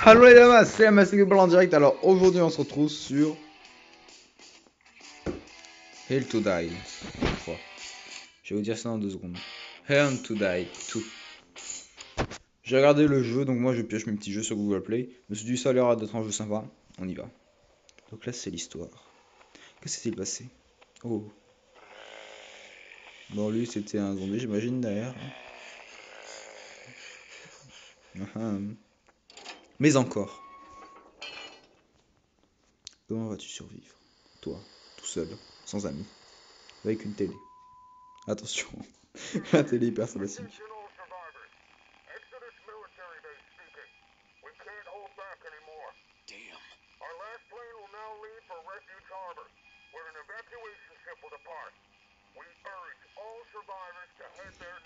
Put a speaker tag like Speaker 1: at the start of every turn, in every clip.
Speaker 1: Hallo les damas, c'est Amassé en direct. Alors aujourd'hui on se retrouve sur Hell to Die. Je crois. Je vais vous dire ça dans 2 secondes. Hell to Die 2. J'ai regardé le jeu, donc moi je pioche mes petits jeux sur Google Play. Je me suis dit ça a l'air d'être un jeu sympa. On y va. Donc là c'est l'histoire. Que s'est-il passé? Oh. Bon lui c'était un zombie j'imagine derrière. Mais encore. Comment vas-tu survivre? Toi, tout seul, sans amis, avec une télé. Attention, la télé hyper sympathique.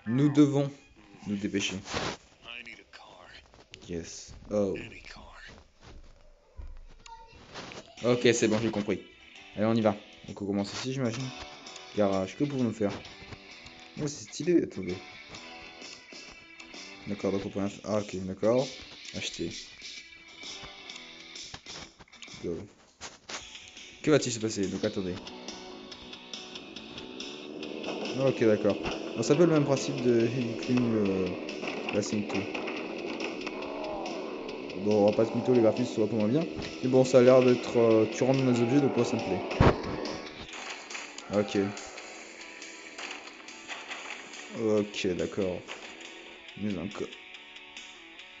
Speaker 1: Nous devons nous dépêcher. Yes. Oh. Ok, c'est bon, j'ai compris. Allez, on y va. Donc on commence ici, j'imagine. Garage, que pouvons-nous faire? Oh, c'est stylé, attendez. D'accord, donc on peut... Ah, ok, d'accord. Acheter. Go. Que va-t-il se passer? Donc attendez. Ok, d'accord. Bon, c'est un peu le même principe de Heavy Clean Racing 2. Bon, on va pas se mytho, les graphismes sont un peu moins bien. Mais bon, ça a l'air d'être... tu rentres dans des objets, donc moi ça me plaît. Ok. Ok, d'accord. Mais encore...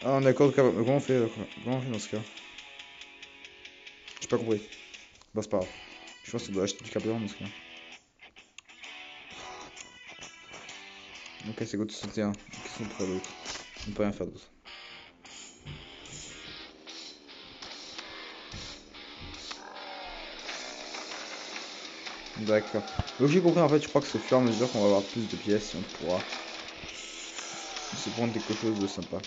Speaker 1: Ah, d'accord, comment on fait, comment on fait dans ce cas? J'ai pas compris. Bah, c'est pas grave. Je pense qu'on doit acheter du carburant dans ce cas. Ok, c'est go de 61. Qu'est-ce qu'on peut d'autre? On peut rien faire d'autre. D'accord. Donc j'ai compris en fait, je crois que c'est au fur et à mesure qu'on va avoir plus de pièces et on pourra se prendre quelque chose de sympa.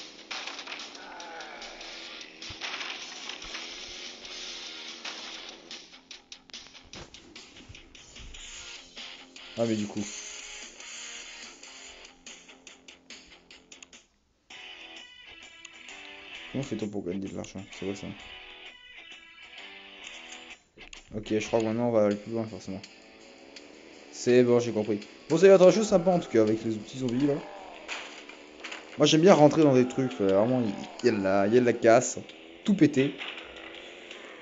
Speaker 1: Ah mais du coup. Comment fait-on pour gagner de l'argent? C'est vrai ça. Ok, je crois que maintenant on va aller plus loin forcément. C'est bon, j'ai compris. Bon, c'est un jeu sympa en tout cas avec les petits zombies là. Moi j'aime bien rentrer dans des trucs, vraiment il y a de la casse, tout pété.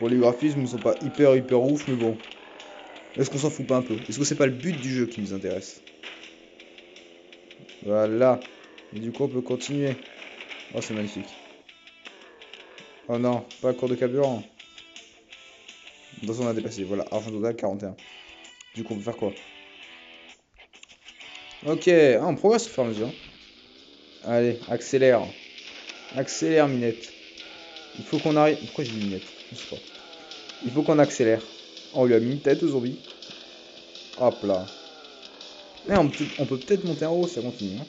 Speaker 1: Bon, les graphismes ne sont pas hyper ouf, mais bon. Est-ce qu'on s'en fout pas un peu? Est-ce que c'est pas le but du jeu qui nous intéresse? Voilà. Et du coup on peut continuer. Oh, c'est magnifique. Oh non, pas cours de carburant. Dans on a dépassé. Voilà, argent total 41. Du coup, on peut faire quoi? Ok, ah, on progresse au fur et à mesure. Allez, accélère. Accélère, Minette. Il faut qu'on arrive. Pourquoi j'ai dit Minette? Je sais pas. Il faut qu'on accélère. Oh, on lui a mis une tête au zombie. Hop là. Mais on peut peut-être monter en haut, ça continue. Hein.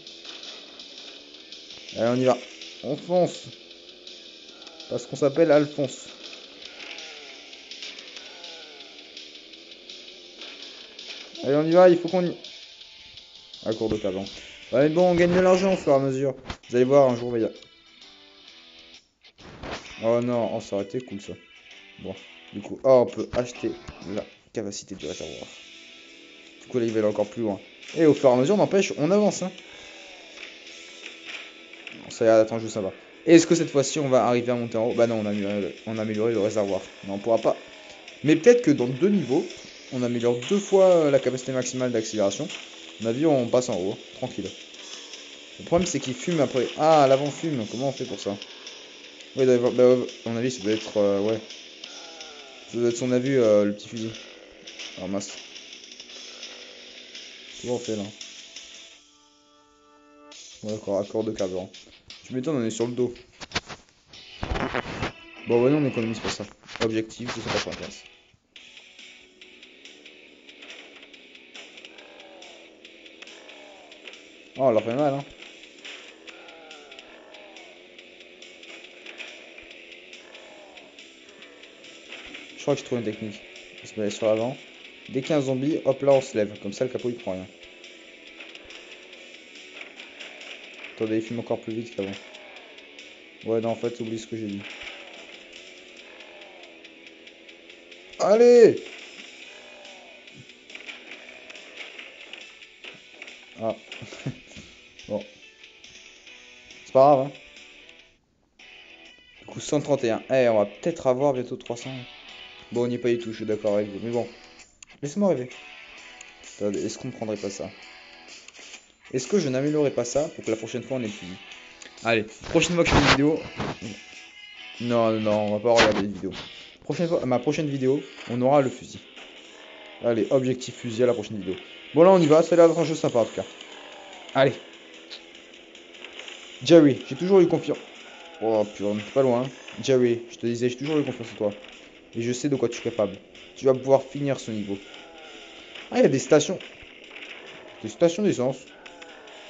Speaker 1: Allez, on y va. On fonce. Parce qu'on s'appelle Alphonse. Allez, on y va, il faut qu'on y... À court de talent. Ouais, mais bon, on gagne de l'argent au fur et à mesure. Vous allez voir, un jour, il va y a... Oh non, oh, ça aurait été cool ça. Bon, du coup, oh, on peut acheter la capacité du réservoir. Du coup, là, il va aller encore plus loin. Et au fur et à mesure, n'empêche, on avance. Hein. Ça a l'air d'être un jeu sympa. Est-ce que cette fois-ci, on va arriver à monter en haut? Bah non, on a amélioré le réservoir. Non, on pourra pas. Mais peut-être que dans 2 niveaux, on améliore 2 fois la capacité maximale d'accélération. On a vu, on passe en haut. Tranquille. Le problème, c'est qu'il fume après. Ah, l'avant fume. Comment on fait pour ça? Ouais, il doit y avoir... bah, ouais, à mon avis, ça doit être... ouais. Ça doit être son avis, le petit fusil. Alors, mince. Comment on fait là? Ouais, d'accord, accord de carburant. Tu m'étonnes, on est sur le dos. Bon, ouais, non, on économise pour ça. Objectif 295. Oh, on leur fait mal, hein. Je crois que j'ai trouvé une technique. On se met sur l'avant. Dès qu'il y a un zombie, hop là, on se lève. Comme ça, le capot il prend rien. Attendez, il filme encore plus vite qu'avant. Ouais, non, en fait, oublie ce que j'ai dit. Allez. Ah. Bon. C'est pas grave, hein. Du coup, 131. Eh, on va peut-être avoir bientôt 300. Bon, on n'y est pas du tout, je suis d'accord avec vous. Mais bon, laissez-moi rêver. Attendez, est-ce qu'on ne prendrait pas ça? Est-ce que je n'améliorerai pas ça pour que la prochaine fois on ait plus? Allez, prochaine fois que je fais une vidéo. Non, non, non, on va pas regarder les vidéos. Prochaine fois, ma prochaine vidéo, on aura le fusil. Allez, objectif fusil à la prochaine vidéo. Bon, là, on y va, ça a l'air d'être un jeu sympa en tout cas. Allez. Jerry, j'ai toujours eu confiance. Oh, putain, t'es pas loin, hein. Jerry, je te disais, j'ai toujours eu confiance en toi. Et je sais de quoi tu es capable. Tu vas pouvoir finir ce niveau. Ah, il y a des stations. Des stations d'essence.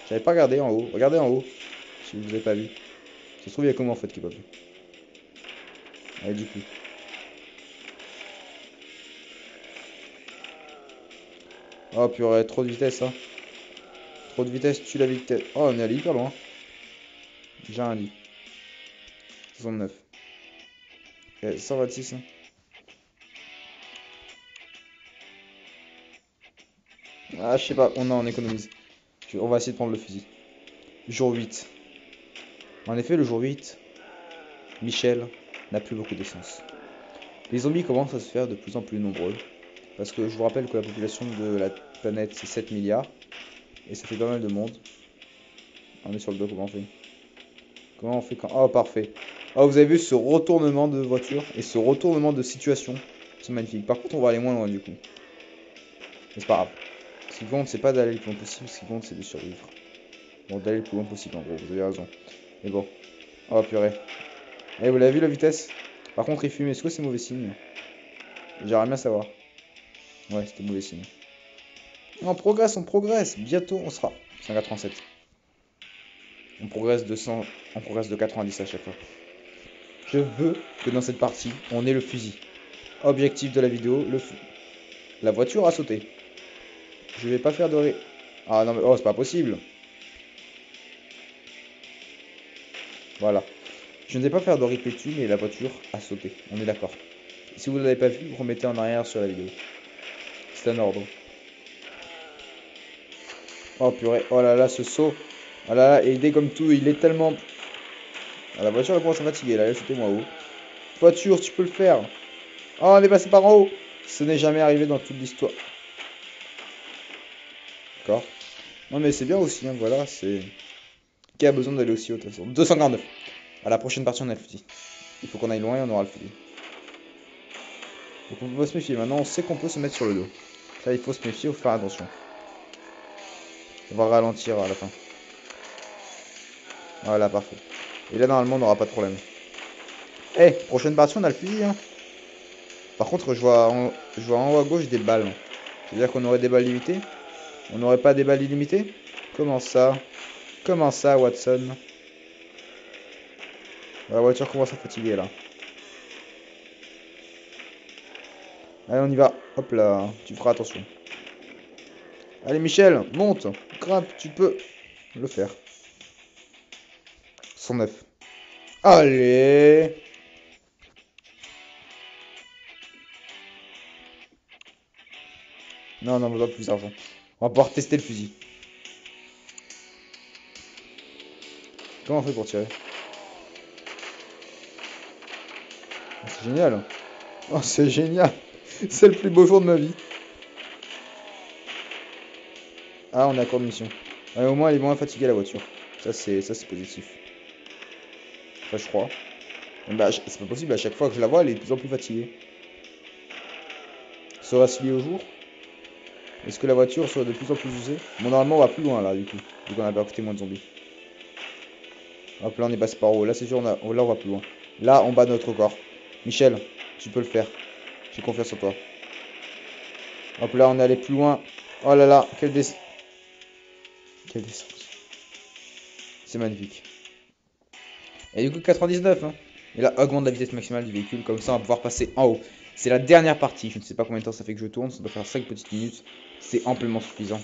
Speaker 1: J'avais pas regardé en haut. Regardez en haut. Si vous avez pas vu. Ça se trouve, il y a comment en fait qui est pas vu. Allez, du coup. Oh, purée, trop de vitesse, hein. Trop de vitesse, tue la vitesse. Oh, on est allé hyper loin. J'ai rien dit. 69. 126, hein. Ah, je sais pas. On économise. On va essayer de prendre le fusil. Jour 8. En effet, le jour 8, Michel n'a plus beaucoup d'essence. Les zombies commencent à se faire de plus en plus nombreux. Parce que je vous rappelle que la population de la planète, c'est 7 milliards. Et ça fait pas mal de monde. On est sur le dos, comment on fait? Comment on fait quand... Oh, parfait. Oh, vous avez vu ce retournement de voiture et ce retournement de situation. C'est magnifique. Par contre, on va aller moins loin du coup. Mais c'est pas grave. Ce qui compte, c'est pas d'aller le plus loin possible. Ce qui compte, c'est de survivre. Bon, d'aller le plus loin possible en gros. Vous avez raison. Mais bon. Oh, purée. Eh, vous l'avez vu la vitesse? Par contre, il fume. Est-ce que c'est mauvais signe? J'aimerais bien savoir. Ouais, c'était mauvais signe. On progresse, on progresse. Bientôt, on sera 187. On progresse de 100, on progresse de 90 à chaque fois. Je veux que dans cette partie, on ait le fusil. Objectif de la vidéo, la voiture a sauté. Je vais pas faire de Ah non mais oh c'est pas possible. Voilà. Je ne vais pas faire de répétu mais la voiture a sauté. On est d'accord. Si vous ne l'avez pas vu, vous remettez en arrière sur la vidéo. C'est un ordre. Oh purée. Oh là là ce saut. Oh là là, et il est comme tout, il est tellement... Ah, la voiture elle commence à fatiguer là, elle sautait moins haut. Voiture, tu peux le faire. Oh on est passé par en haut. Ce n'est jamais arrivé dans toute l'histoire. D'accord. Non mais c'est bien aussi, hein, voilà, c'est... Qui a besoin d'aller aussi haut de toute façon. 249. À la prochaine partie on a le fusil. Il faut qu'on aille loin et on aura le fusil. Donc on peut se méfier. Maintenant on sait qu'on peut se mettre sur le dos. Ça il faut se méfier, il faut faire attention. On va ralentir à la fin. Voilà, parfait. Et là normalement on n'aura pas de problème. Eh, prochaine partie on a le fusil, hein. Par contre je vois en haut à gauche des balles. C'est-à-dire qu'on aurait des balles limitées? On n'aurait pas des balles illimitées? Comment ça? Comment ça, Watson? La voiture commence à fatiguer là. Allez, on y va. Hop là, tu feras attention. Allez, Michel, monte. Grimpe, tu peux le faire. 109. Allez. Non, non, on doit plus d'argent. On va pouvoir tester le fusil. Comment on fait pour tirer? C'est génial. Oh, c'est génial. C'est le plus beau jour de ma vie. Ah, on est à court de mission. Ouais, au moins, elle est moins fatiguée la voiture. Ça, c'est positif. Enfin, je crois. Bah, c'est pas possible. À chaque fois que je la vois, elle est de plus en plus fatiguée. Sera-ce lié au jour? Est-ce que la voiture sera de plus en plus usée? Bon, normalement, on va plus loin là, du coup. Vu qu'on a percuté moins de zombies. Hop, là, on est passé par haut. Là, c'est sûr, là, on va plus loin. Là, on bat notre corps. Michel, tu peux le faire. J'ai confiance en toi. Hop, là, on est allé plus loin. Oh là là, quelle descente. Quelle descente. C'est magnifique. Et du coup, 99, hein. Et là, augmente la vitesse maximale du véhicule. Comme ça, on va pouvoir passer en haut. C'est la dernière partie. Je ne sais pas combien de temps ça fait que je tourne. Ça doit faire 5 petites minutes. C'est amplement suffisant.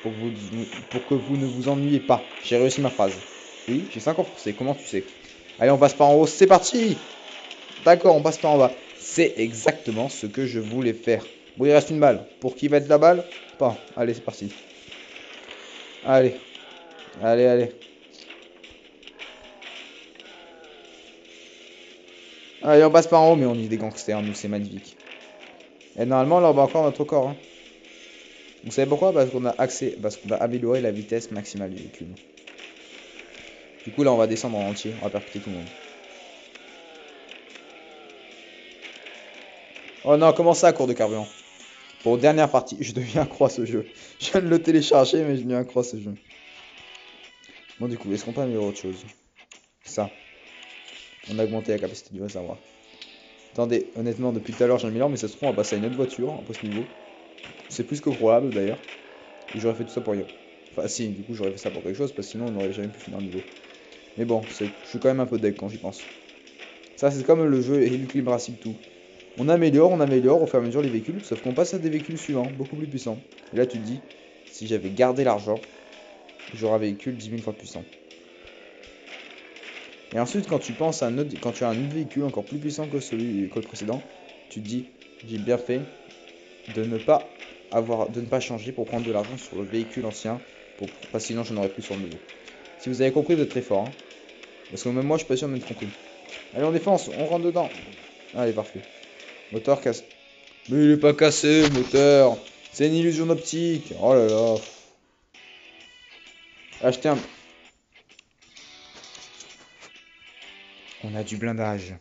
Speaker 1: Pour que vous ne vous ennuyez pas. J'ai réussi ma phrase. Oui, j'ai 5 ans forcé. Comment tu sais? Allez, on passe par en haut. C'est parti! D'accord, on passe par en bas. C'est exactement ce que je voulais faire. Bon, il reste une balle. Pour qui va être la balle? Pas. Allez, c'est parti. Allez. Allez, allez. Allez, on passe par en haut, mais on est des gangsters, nous, c'est magnifique. Et normalement, là, on va encore notre corps. Hein. Vous savez pourquoi? Parce qu'on a amélioré la vitesse maximale du véhicule. Du coup, là, on va descendre en entier. On va percuter tout le monde. Oh non, comment ça, cours de carburant? Pour dernière partie, je deviens accro à ce jeu. Je viens de le télécharger, mais je deviens accro à ce jeu. Bon, du coup, est-ce qu'on peut améliorer autre chose? Ça. On a augmenté la capacité du réservoir. Attendez, honnêtement, depuis tout à l'heure, j'améliore, mais ça se trouve, on va passer à une autre voiture après ce niveau. C'est plus que probable, d'ailleurs. Et j'aurais fait tout ça pour rien. Enfin, si, du coup, j'aurais fait ça pour quelque chose, parce que sinon, on n'aurait jamais pu finir le niveau. Mais bon, je suis quand même un peu deg quand j'y pense. Ça, c'est comme le jeu Eluclim Racing 2. On améliore au fur et à mesure les véhicules, sauf qu'on passe à des véhicules suivants, beaucoup plus puissants. Et là, tu te dis, si j'avais gardé l'argent, j'aurais un véhicule 10 000 fois puissant. Et ensuite, quand tu penses à quand tu as un autre véhicule encore plus puissant que que le précédent, tu te dis, j'ai bien fait de ne pas changer pour prendre de l'argent sur le véhicule ancien, parce que sinon j'en aurais plus sur le nouveau. Si vous avez compris, vous êtes très fort. Hein. Parce que même moi, je suis pas sûr de m'être compris. Allez, on défonce, on rentre dedans. Allez, parfait. Moteur cassé. Mais il est pas cassé, le moteur. C'est une illusion d'optique. Oh là là. Achetez un... On a du blindage.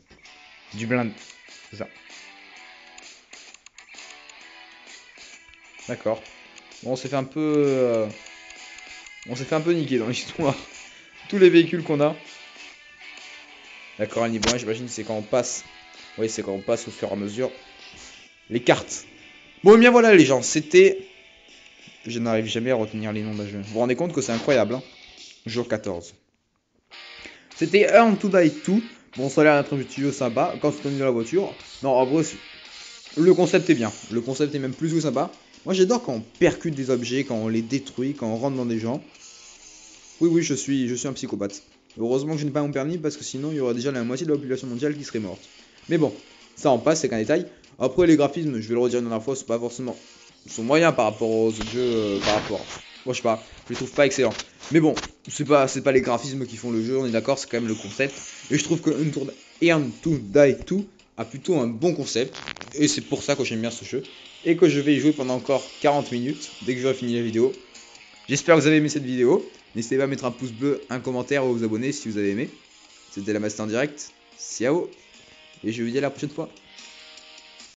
Speaker 1: Du blind... C'est ça. D'accord. Bon, on s'est fait un peu... On s'est fait un peu niquer dans l'histoire. Tous les véhicules qu'on a. D'accord, un niveau 1, j'imagine, c'est quand on passe. Oui, c'est quand on passe au fur et à mesure. Les cartes. Bon, et bien voilà, les gens, c'était... Je n'arrive jamais à retenir les noms d'un jeu. Vous vous rendez compte que c'est incroyable, hein. Jour 14. C'était Earn to Die 2. Bon, ça a l'air d'être un petit jeu sympa. Quand tu tombes dans la voiture. Non, en vrai, le concept est bien. Le concept est même plus que sympa. Moi, j'adore quand on percute des objets, quand on les détruit, quand on rentre dans des gens. Oui, oui, je suis un psychopathe. Heureusement que je n'ai pas mon permis parce que sinon, il y aurait déjà la moitié de la population mondiale qui serait morte. Mais bon, ça en passe, c'est qu'un détail. Après, les graphismes, je vais le redire une dernière fois, c'est pas forcément... Ils sont moyens par rapport aux autres jeux, par rapport... Moi, je sais pas, je les trouve pas excellents. Mais bon, c'est pas les graphismes qui font le jeu, on est d'accord, c'est quand même le concept. Et je trouve que Earn to Die 2 a plutôt un bon concept. Et c'est pour ça que j'aime bien ce jeu. Et que je vais y jouer pendant encore 40 minutes, dès que j'aurai fini la vidéo. J'espère que vous avez aimé cette vidéo. N'hésitez pas à mettre un pouce bleu, un commentaire ou à vous abonner si vous avez aimé. C'était la Master en direct. Ciao. Et je vous dis à la prochaine fois.